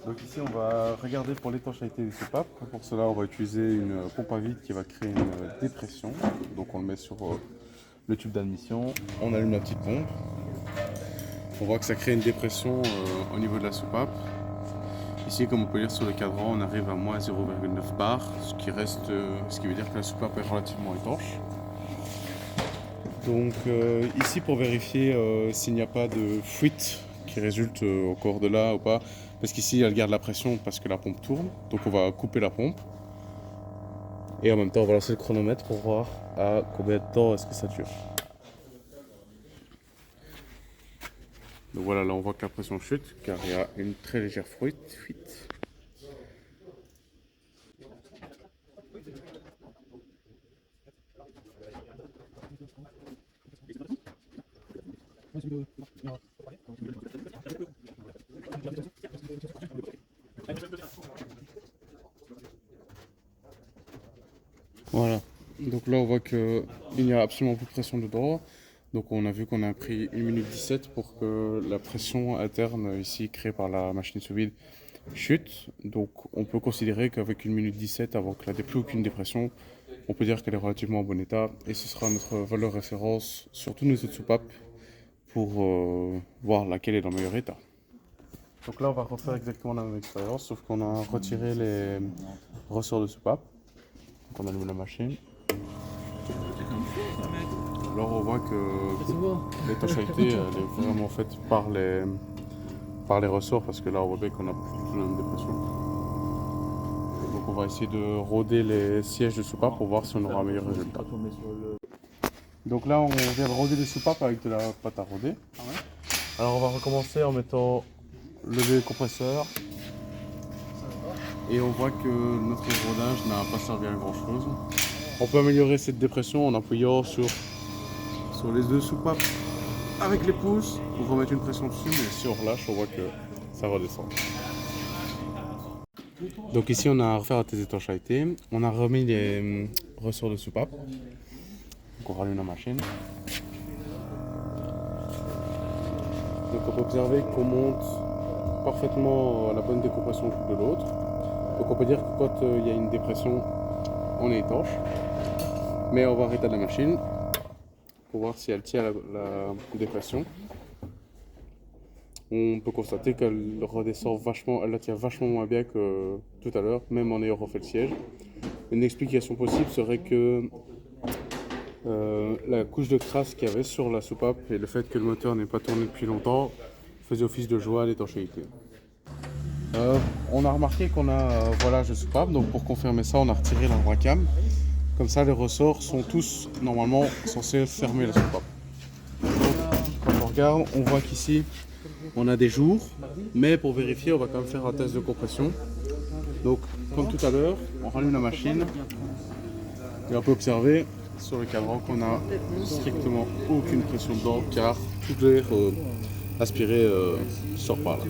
Donc ici on va regarder pour l'étanchéité des soupapes. Pour cela on va utiliser une pompe à vide qui va créer une dépression. Donc on le met sur le tube d'admission, on allume la petite pompe. On voit que ça crée une dépression au niveau de la soupape. Ici comme on peut lire sur le cadran, on arrive à moins 0,9 bar, ce qui veut dire que la soupape est relativement étanche. Donc ici pour vérifier s'il n'y a pas de fuite qui résulte au cours de là ou pas, parce qu'ici elle garde la pression parce que la pompe tourne, donc on va couper la pompe et en même temps on va lancer le chronomètre pour voir à combien de temps est-ce que ça dure. Donc voilà, là on voit que la pression chute car il y a une très légère fuite. Voilà, donc là on voit qu'il n'y a absolument plus de pression dedans. Donc on a vu qu'on a pris 1 minute 17 pour que la pression interne ici créée par la machine sous vide chute. Donc on peut considérer qu'avec 1 minute 17 avant qu'elle n'ait plus aucune dépression, on peut dire qu'elle est relativement en bon état. Et ce sera notre valeur référence sur tous nos autres soupapes pour voir laquelle est dans le meilleur état. Donc là on va refaire exactement la même expérience, sauf qu'on a retiré les ressorts de soupape. Donc on allume la machine. Alors on voit que l'étanchéité elle est vraiment faite par les ressorts, parce que là on voit bien qu'on a plus du tout la même dépression. Donc on va essayer de rôder les sièges de soupape pour voir si on aura un meilleur résultat. Donc là on vient de rôder les soupapes avec de la pâte à rôder. Alors on va recommencer en mettant le décompresseur. Et on voit que notre rodage n'a pas servi à grand chose. On peut améliorer cette dépression en appuyant sur les deux soupapes avec les pouces pour remettre une pression dessus, mais si on relâche, on voit que ça redescend. Donc ici, on a à refaire la test d'étanchéité. On a remis les ressorts de soupape. Donc on rallume la machine. Donc on peut observer qu'on monte parfaitement à la bonne décompression de l'autre. Donc on peut dire que quand il y a une dépression, on est étanche. Mais on va arrêter la machine pour voir si elle tient la dépression. On peut constater qu'elle redescend vachement, elle la tient vachement moins bien que tout à l'heure, même en ayant refait le siège. Une explication possible serait que la couche de crasse qu'il y avait sur la soupape et le fait que le moteur n'ait pas tourné depuis longtemps faisait office de joie à l'étanchéité. On a remarqué qu'on a volage de soupape, donc pour confirmer ça, on a retiré l'arbre-à-cam. Comme ça, les ressorts sont tous normalement censés fermer la soupape. Donc, quand on regarde, on voit qu'ici, on a des jours, mais pour vérifier, on va quand même faire un test de compression. Donc, comme tout à l'heure, on rallume la machine et on peut observer sur le cadran qu'on n'a strictement aucune pression dedans car tout l'air aspiré sort par là.